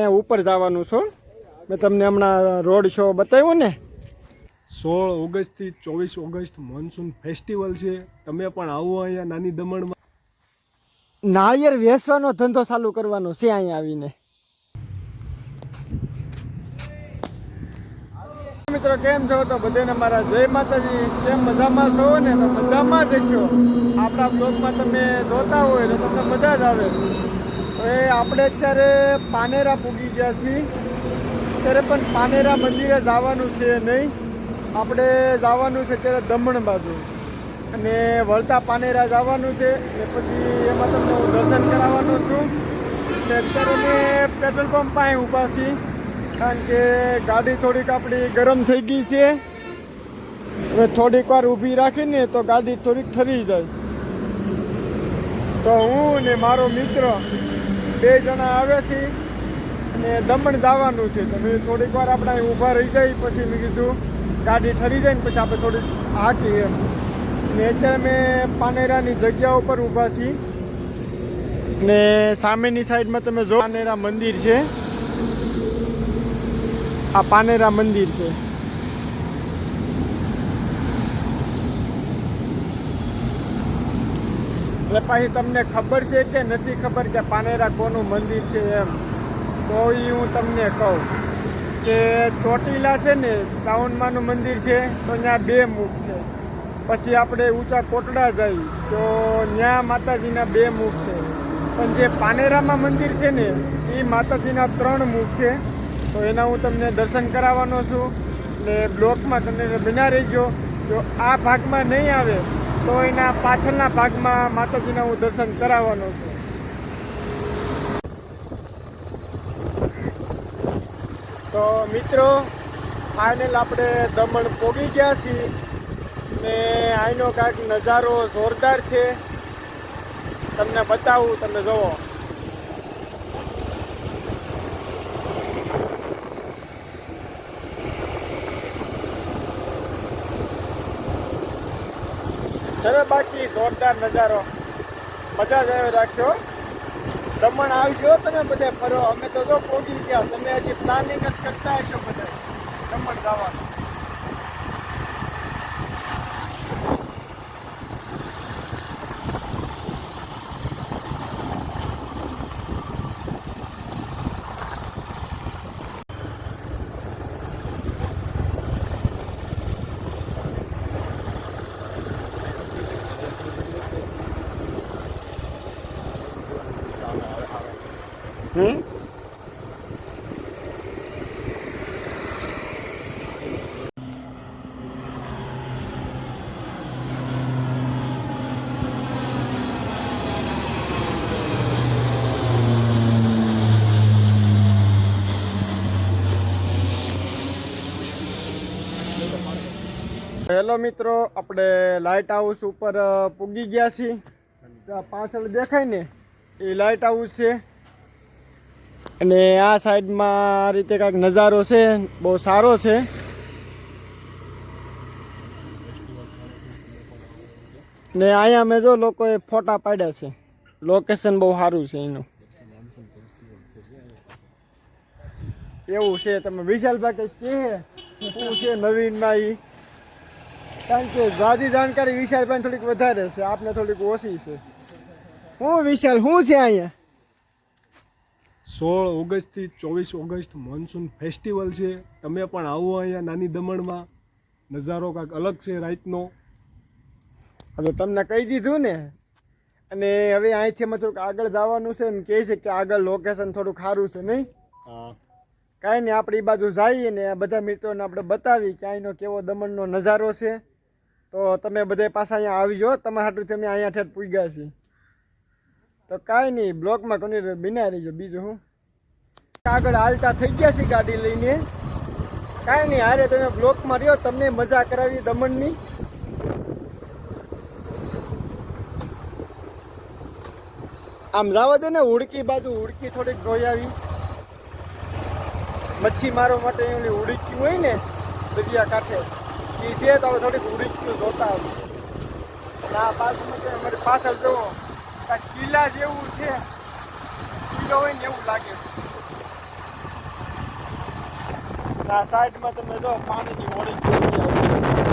અહીંયા ઉપર જવાનું છું. મેં તમને હમણાં રોડ શો બતાવ્યો ને. 16 ઓગસ્ટથી 24 ઓગસ્ટ મોન્સૂન ફેસ્ટિવલ છે. તમે પણ આવો અહીંયા નાની દમણમાં. નાળિયેર વેચવાનો ધંધો ચાલુ કરવાનો છે અહીંયા આવીને. મિત્રો કેમ છો? તો બધાને મારા જય માતાજી. કેમ મજામાં છો ને? તો મજામાં જ હશો. આપણા બ્લોગમાં તમે જોતા હોય તો તમને મજા જ આવે. તો એ આપણે અત્યારે પાનેરા પૂગી ગયા છીએ. ત્યારે પણ પાનેરા મંદિરે જવાનું છે નહીં, આપણે જવાનું છે ત્યારે દમણ બાજુ અને વળતા પાનેરા જવાનું છે. અને પછી એમાં તમને હું દર્શન કરાવવાનો છું. અને અત્યારે મેં પેટ્રોલ પંપ પાસે ઊભા છીએ, કારણ કે ગાડી થોડીક આપણી ગરમ થઈ ગઈ છે. હવે થોડીક વાર ઊભી રાખીને તો ગાડી થોડીક ઠરી જાય. તો હું ને મારો મિત્ર 2 જણા આવે છે અને દમણ જવાનું છે. તો મેં થોડીક વાર આપણે અહીં ઊભા રહી જાય, પછી મેં કીધું ગાડી ઠરી જાય ને પછી આપણે થોડીક હાકી એમ. ને અત્યારે મેં પાનેરાની જગ્યા ઉપર ઊભા છીએ ને સામેની સાઈડમાં તમે જો પાનેરા મંદિર છે. આ પાનેરા મંદિર છે. એટલે પછી તમને ખબર છે કે નથી ખબર કે પાનેરા કોનું મંદિર છે એમ? તો એ હું તમને કહું કે ચોટીલા છે ને, ચાઉંડમાનું મંદિર છે, તો ત્યાં 2 મુખ છે. પછી આપણે ઊંચા કોટડા જઈએ તો ત્યાં માતાજીના 2 મુખ છે. પણ જે પાનેરામાં મંદિર છે ને એ માતાજીના 3 મુખ છે. તો એના હું તમને દર્શન કરાવવાનો છું. ને બ્લોકમાં તમે બના રહેજો. જો આ ભાગમાં નહીં આવે તો એના પાછળના ભાગમાં માતાજીના હું દર્શન કરાવવાનો છું. તો મિત્રો ફાઇનલ આપણે દમણ પહોંચી ગયા છીએ ને અહીંનો કાંઈક નજારો જોરદાર છે. તમને બતાવું, તમે જુઓ. હવે બાકી જોરદાર નજારો, મજા જ આવી રાખ્યો. દમણ આવજો તમે બધા ફરો. અમે તો જો પહોંચી ગયા, તમે હજી પ્લાનિંગ જ કરતા હશો બધા દમણ જવાનું. હેલો મિત્રો, આપણે લાઇટ હાઉસ ઉપર પૂગી ગયા છીએ. પાછળ દેખાય ને એ લાઇટ હાઉસ છે. અને આ સાઈડમાં આ રીતે કાંઈક નજારો છે, બહુ સારો છે. ને અહીંયા મેં જો લોકોએ ફોટા પાડ્યા છે. લોકેશન બહુ સારું છે એનું. એવું છે. તમે વિશાલભાઈ કંઈક કે શું છે નવીનમાં એ? કારણ કે જાજી જાણકારી વિશાલભાઈ થોડીક વધારે છે, આપને થોડીક ઓછી છે. હું વિશાલ, શું છે અહીંયા? 16 ઓગસ્ટથી 24 ઓગસ્ટ મોન્સૂન ફેસ્ટિવલ છે. તમે પણ આવો અહીંયા નાની દમણમાં. નજારો કાંઈક અલગ છે રાતનો. હવે તમને કહી દીધું ને. અને હવે અહીંથી અમે થોડુંક આગળ જવાનું છે. એમ કહે છે કે આગળ લોકેશન થોડુંક સારું છે નહીં? હા, કાંઈ નહીં, આપણે એ બાજુ જઈએ ને બધા મિત્રોને આપણે બતાવી કે અહીંનો કેવો દમણનો નજારો છે. તો તમે બધા પાછા અહીંયા આવી જાઓ. તમારા હાટું તમે અહીંયા ઠેઠ પૂગ્યા છીએ. તો કાંઈ નહીં, બ્લોકમાં કોની બિના રહીજો. બીજું હું આગળ હાલતા થઈ ગયા છીએ ગાડી લઈને. કાંઈ નહીં, હારે તમે બ્લોકમાં રહ્યો, તમને મજા કરાવી દમણની. આમ જવા દે ને ઉડકી બાજુ, ઉડકી થોડીક જોઈ આવી. મચ્છી મારવા માટે એની ઉડકી હોય ને દરિયા કાંઠે, એ છે. તો હવે થોડીક ઉડકી જોતા આવું. આ બાજુમાં અમારી પાછળ જુઓ, કિલ્લા જેવું છે. કિલ્લો હોય ને એવું લાગે છે. આ સાઈડમાં તમે જો પાણીની હોડી જોઈ આવી છે.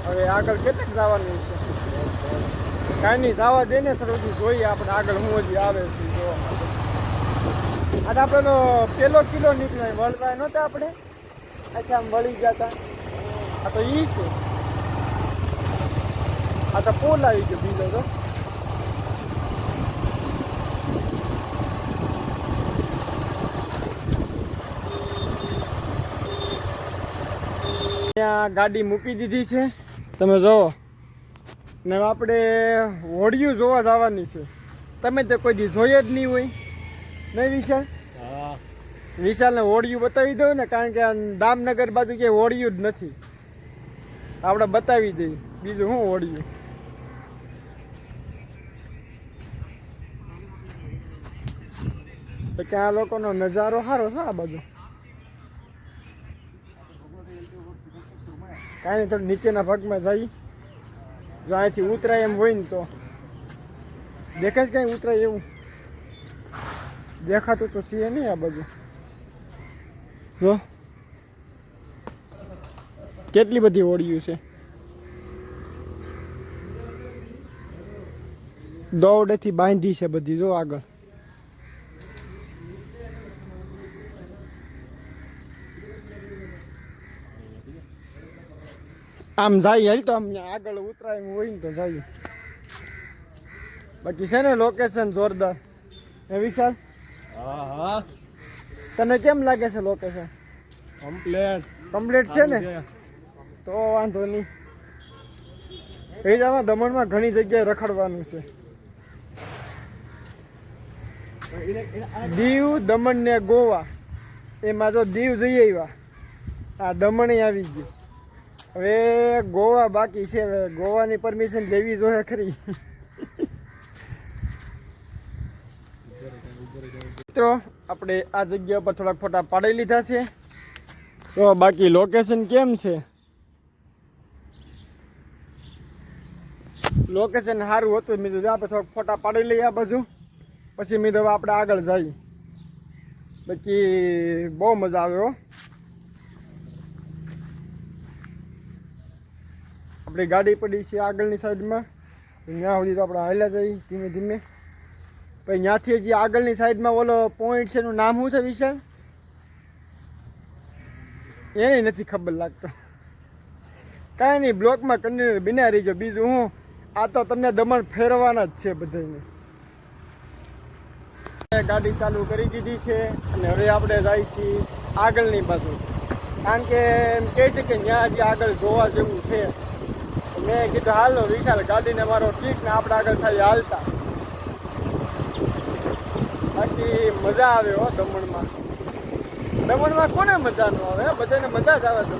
હવે આગળ કેટલાક જવાનું છે? કાંઈ નહીં, જવા દે ને થોડું જોઈએ આપણે આગળ હું હજી આવે છે જોવા માટે. આજે આપણે પેલો કિલો નીકળ્યો વળવાય નહોતા આપણે, આખા આમ વળી ગયા હતા. આ તો ઈ છે, આ તો પોલ આવી ગયો બીજો તો. ત્યાં ગાડી મૂકી દીધી છે તમે જોવો ને. આપણે હોડિયું જોવા જવાની છે. તમે તો કોઈ દી જોઈએ જ નહીં હોય નહીં વિશાલ? વિશાલને હોડિયું બતાવી દઉં ને, કારણ કે આ દામનગર બાજુ કે હોડિયું જ નથી. આપણે બતાવી દઈએ બીજું શું હોડિયું. તો કે આ લોકોનો નજારો સારો છે આ બાજુ. કાંઈ નહીં, થોડું નીચેના ભાગમાં જઈ. જો અહીંથી ઉતરાય એમ હોય ને તો દેખાય જ કાંઈ ઉતરાય એવું દેખાતું તો છે નહીં આ બાજુ. જો કેટલી બધી હોડિયું છે. દોરડેથી બાંધી છે બધી. જો આગળ આમ જાય હાલ તો આમ આગળ ઉતરાય એમ હોય ને તો જાય. બાકી છે ને લોકેશન જોરદાર. હે વિશાલ? હા હા, તને કેમ લાગે છે લોકેશન? કમ્પ્લીટ છે ને, તો વાંધો નહીં. એ જ આમાં દમણમાં ઘણી જગ્યાએ રખડવાનું છે. દીવ, દમણ ને ગોવા, એમાં જો દીવ જઈ આવ્યા, આ દમણ આવી ગયું. હવે ગોવા બાકી છે. હવે ગોવાની પરમિશન લેવી જોઈએ ખરી. મિત્રો આપણે આ જગ્યા પર થોડાક ફોટા પાડી લીધા છે. તો બાકી લોકેશન કેમ છે? લોકેશન સારું હતું. મેં કીધું આપણે થોડાક ફોટા પાડી લઈએ આ બાજુ, પછી મેં કીધું આપણે આગળ જઈએ. બાકી બહુ મજા આવ્યો. આપણી ગાડી પડી છે આગળની સાઈડમાં, ત્યાં સુધી તો આપણે હાલ્યા જઈએ ધીમે ધીમે. પછી ત્યાંથી હજી આગળની સાઈડમાં ઓલો પોઈન્ટ છે, એનું નામ શું છે વિશાલ? એને નથી ખબર લાગતો. કાંઈ નહીં, બ્લોકમાં કન્ટિન્યુ બિના રહીજો. બીજું હું, આ તો તમને દમણ ફેરવાના જ છે બધાને. ગાડી ચાલુ કરી દીધી છે અને હવે આપણે જાય છીએ આગળની બાજુ. કારણ કે એમ કહે છે કે ત્યાં હજી આગળ જોવા જેવું છે. મેં કીધું હાલો વિશાલ, ગાડીને મારો ઠીક ને આપણે આગળ થાય હાલતા. બાકી મજા આવે હો દમણમાં. દમણમાં કોને મજા ન આવે? બધાને મજા જ આવે છે.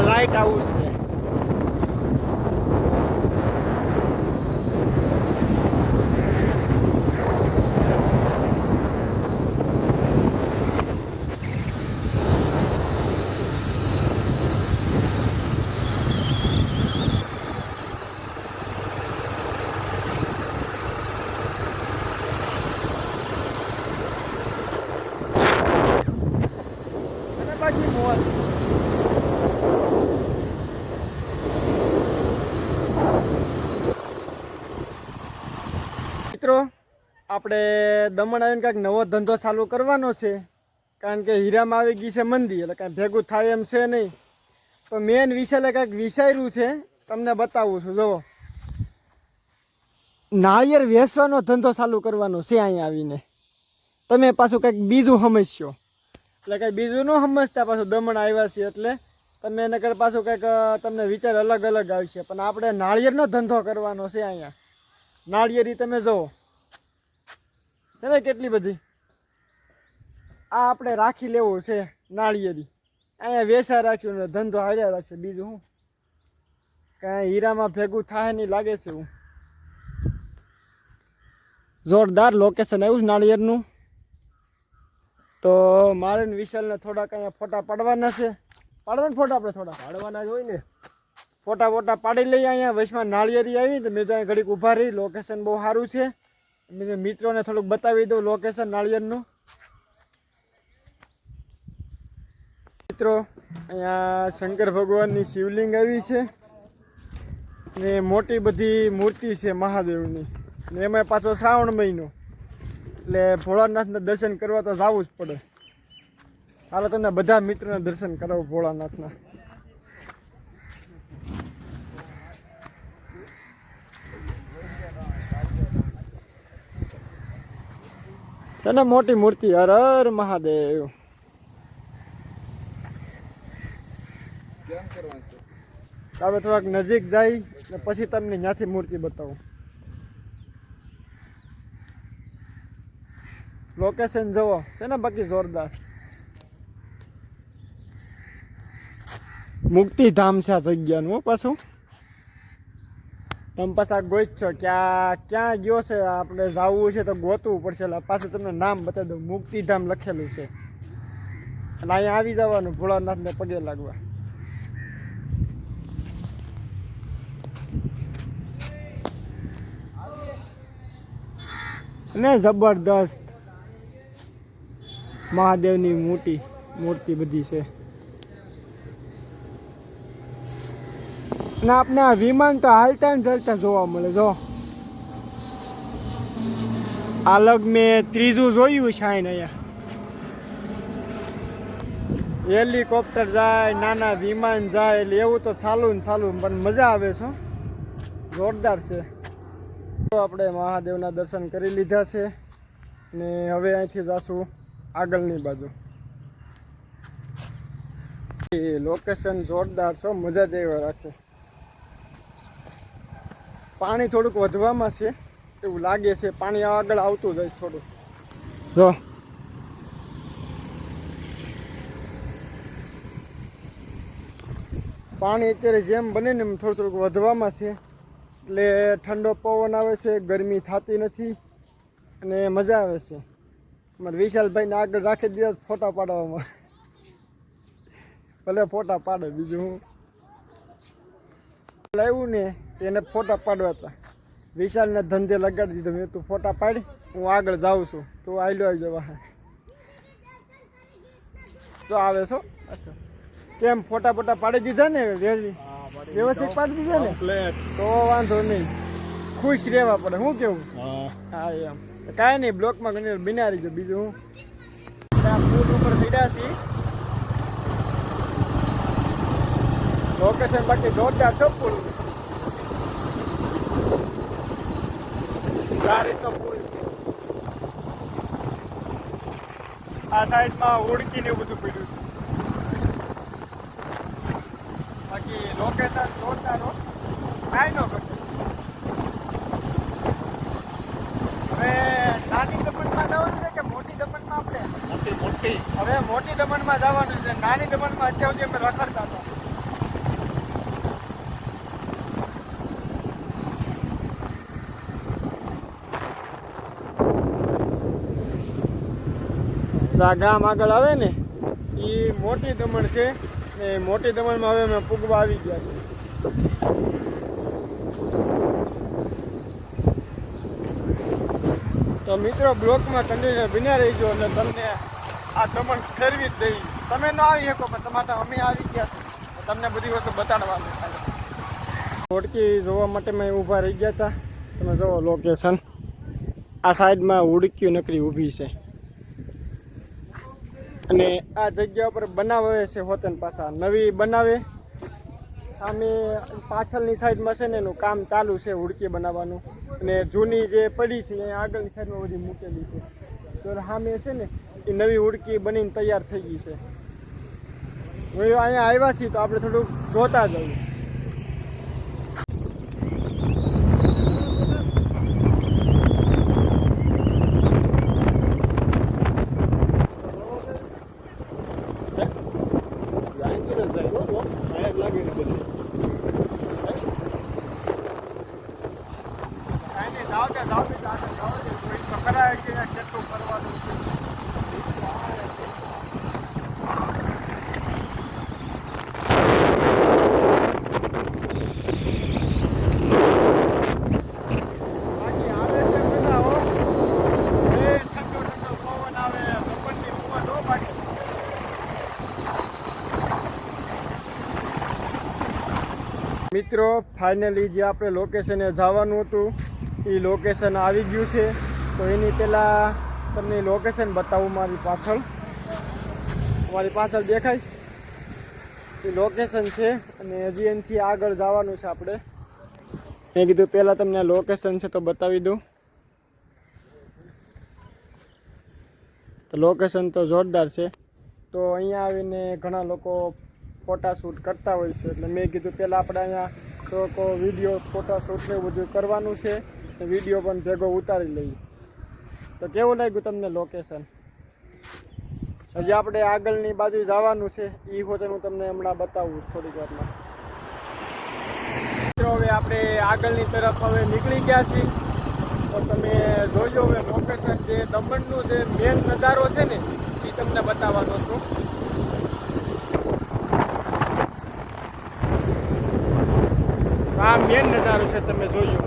લાઇટ હાઉસ છે. અને બાકી મોલ. મિત્રો આપણે દમણ આવીને કાંઈક નવો ધંધો ચાલુ કરવાનો છે. કારણ કે હીરામાં આવી ગઈ છે મંદી, એટલે કાંઈ ભેગું થાય એમ છે નહીં. તો મેન વિશાલે કાંઈક વિચાર્યું છે, તમને બતાવું છું. જુઓ, નાળિયેર વેચવાનો ધંધો ચાલુ કરવાનો છે અહીંયા આવીને. તમે પાછું કંઈક બીજું સમજશો, એટલે કંઈ બીજું ન સમજતા પાછું દમણ આવ્યા છે એટલે તમે એને કર પાછું કંઈક તમને વિચાર અલગ અલગ આવશે, પણ આપણે નાળિયેરનો ધંધો કરવાનો છે અહીંયા. નાળિયેરી તમે જુઓ છે ને કેટલી બધી. આ આપણે રાખી લેવું છે નાળિયેરી, અહીંયા વેસા રાખ્યું ને ધંધો હાર્યા રાખશે. બીજું શું કાંઈ હીરામાં ભેગું થાય નહીં લાગે છે. એવું જોરદાર લોકેશન આવ્યું નાળિયેરનું. તો મારે ને વિશાલને થોડાક અહીંયા ફોટા પાડવાના છે. પાડવાના ફોટા આપણે થોડા પાડવાના જ હોય ને. ફોટા પાડી લઈએ. અહીંયા વચમાં નાળિયેરી આવી તો મેં તો અહીંયા ઘડીક ઊભા રહી. લોકેશન બહુ સારું છે. મેં મિત્રોને થોડુંક બતાવી દઉં લોકેશન નાળિયેરનું. મિત્રો અહીંયા શંકર ભગવાનની શિવલિંગ આવી છે ને મોટી બધી મૂર્તિ છે મહાદેવની, ને એમાં પાછો શ્રાવણ મહિનો એટલે ભોળાનાથના દર્શન કરવા તો જવું જ પડે. હાલો તમને બધા મિત્રોને દર્શન કરાવું ભોળાનાથના. તને મોટી મૂર્તિ. હર હર મહાદેવ. હવે થોડાક નજીક જાય ને પછી તમને ત્યાંથી મૂર્તિ બતાવું. લોકેશન જુઓ છે ને બાકી જોરદાર. મુક્તિધામ છે આ જગ્યાનું. પાછું તમે પાછા ગોઈ છો ક્યાં ગયો છે. આપણે જવું છે તો ગોતવું પડશે. એટલે પાછું તમને નામ બતાવી દઉં. મુક્તિધામ લખેલું છે અને અહીંયા આવી જવાનું ભોળાનાથને પગે લાગવા. ને જબરદસ્ત મહાદેવની મૂર્તિ બધી છે. અને આપણે આ વિમાન તો હાલતા ને ચાલતા જોવા મળે. જો અલગ મેં ત્રીજું જોયું છે અહીંયા. હેલિકોપ્ટર જાય, નાના વિમાન જાય, એટલે એવું તો ચાલું ને ચાલું, પણ મજા આવે છે. જોરદાર છે. આપણે મહાદેવના દર્શન કરી લીધા છે ને હવે અહીંથી જઈશું આગળની બાજુ. લોકેશન જોરદાર છે, મજા જ એવા રાખે. પાણી થોડુંક વધવામાં છે એવું લાગે છે. પાણી આગળ આવતું જાય થોડું. જો પાણી અત્યારે જેમ બને ને એમ થોડુંક વધવામાં છે. એટલે ઠંડો પવન આવે છે, ગરમી થતી નથી અને મજા આવે છે. અમારે વિશાલભાઈને આગળ રાખી દીધા ફોટા પાડવામાં. ભલે ફોટા પાડે, બીજું હું લાવ્યું ને એને ફોટા પાડવા હતા. વિશાલને ધંધે લગાડી દીધો. મેં તું ફોટા પાડી, હું આગળ જાઉં છું, તું આયલો આવી જવા. તો આવે છો કેમ ફોટા પાડી દીધા ને વ્યવસ્થિત પાડી દીધા ને, તો વાંધો નહીં. ખુશ રહેવા પડે. શું કેવું? હા એમ કાંઈ નહીં. બ્લોકમાં ઘણી બિનારી ગયો. બીજું હું ફૂટ ઉપર ચડ્યા છીએ. લોકેશન બાકી જોરદાર છે. પુલ આ રીતનો પુલ છે. આ સાઈડમાં ઉડકી ને એવું બધું પડ્યું છે. બાકી લોકેશન જોરદાર હો, કાંઈ ન કરતો. હવે નાની દમણમાં જવાનું છે કે મોટી દમણમાં? આપણે મોટી હવે મોટી દમણમાં જવાનું છે. નાની દમણમાં અત્યાર સુધી અમે રખડતા હતા. આ ગામ આગળ આવે ને એ મોટી દમણ છે. ને મોટી દમણમાં હવે અમે પૂગવા આવી ગયા છે. તો મિત્રો બ્લોકમાં કન્ટિન્યુ બન્યા રહીજો એટલે તમને આ દમણ ફેરવી જ દઈ. તમે ન આવી શકો પણ તમારે અમે આવી ગયા છે. તમને બધી વસ્તુ બતાડવાનું થાય. હોડકી જોવા માટે મેં ઊભા રહી ગયા હતા. તમે જુઓ લોકેશન. આ સાઈડમાં હુડકીઓ નકરી ઊભી છે અને આ જગ્યા ઉપર બનાવે છે હોતન પાછા નવી બનાવે. સામે પાછળની સાઈડમાં છે ને એનું કામ ચાલુ છે હુડકી બનાવવાનું. અને જૂની જે પડી છે અહીંયા આગળની સાઈડમાં બધી મૂકેલી છે. તો સામે છે ને એ નવી હુડકી બનીને તૈયાર થઈ ગઈ છે. હવે અહીંયા આવ્યા છીએ તો આપણે થોડુંક જોતા જઈએ. કેટલું કરવાનું છે. બાકી આવે છે મજા હો. એ ઠંડો ઠંડો પવન આવે, બપોરની પવન હો બાકી. મિત્રો ફાઇનલી જે આપણે લોકેશને જવાનું હતું એ લોકેશન આવી ગયું છે. તો એની પહેલાં તમને લોકેશન બતાવું. મારી પાછળ દેખાઈશ એ લોકેશન છે અને હજી એનાથી આગળ જવાનું છે આપણે. મેં કીધું પહેલાં તમને લોકેશન છે તો બતાવી દઉં. તો લોકેશન તો જોરદાર છે. તો અહીંયા આવીને ઘણા લોકો ફોટા શૂટ કરતા હોય છે, એટલે મેં કીધું પહેલાં આપણે અહીંયા થોડોક વિડીયો ફોટા શૂટ ને બધું કરવાનું છે. વિડીયો પણ ભેગો ઉતારી લઈએ. તો કેવું લાગ્યું તમને લોકેશન? હજી આપણે આગળની બાજુ જવાનું છે, એ હોતે હું તમને હમણાં બતાવું થોડીક વારમાં. હવે આપણે આગળની તરફ હવે નીકળી ગયા છીએ. તો તમે જોજો હવે લોકેશન જે દમણનું જે મેન નજારો છે ને એ તમને બતાવવાનો છું. આ મેન નજારો છે, તમે જોજો.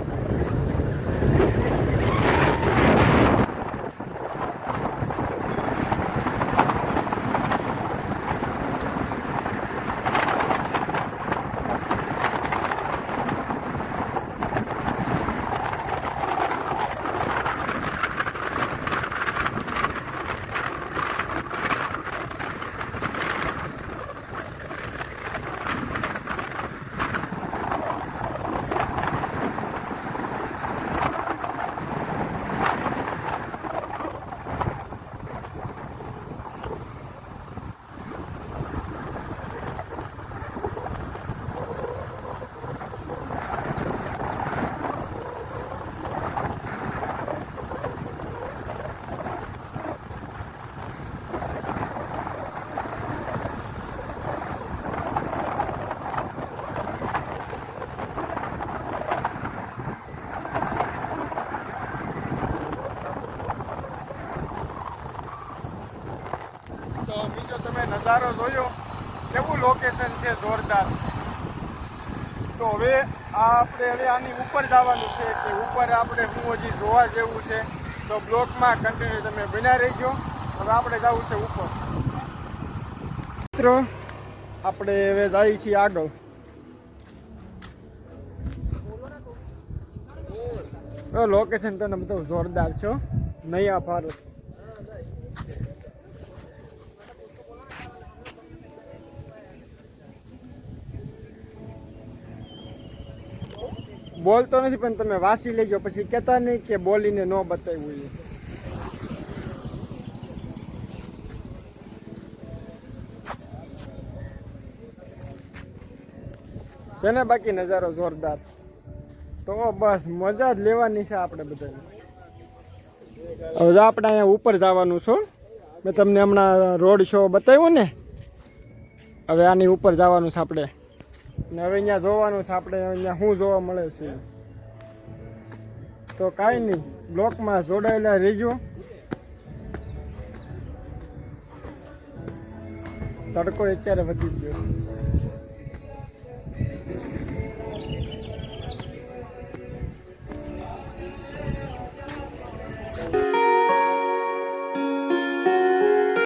નજારો જોયો, કેવું લોકેશન છે જોરદાર. તો હવે આપણે આની ઉપર જવાનું છે કે ઉપર આપણે શું હજી જોવા જેવું છે. તો બ્લોકમાં કન્ટિન્યુ તમે બન્યા રહેજો. હવે આપણે જવું છે ઉપર. મિત્રો આપણે હવે જઈએ છીએ આગળ. લોકેશન તને બધું જોરદાર છે. નયા ભારત. બોલતો નથી પણ તમે વાસી લેજો, પછી કહેતા નહીં કે બોલીને ન બતાવ્યું. છે ને બાકી નજારો જોરદાર. તો બસ મજા જ લેવાની છે આપણે બધાને. હવે આપણે અહીંયા ઉપર જવાનું છું. મેં તમને હમણાં રોડ શો બતાવ્યો ને, હવે આની ઉપર જવાનું છે આપણે. ને હવે અહીંયા જોવાનું છે આપણે અહીંયા શું જોવા મળે છે. તો કાંઈ નહીં, બ્લોકમાં જોડાયેલા રહેજો. તડકો અત્યારે વધી ગયો છે.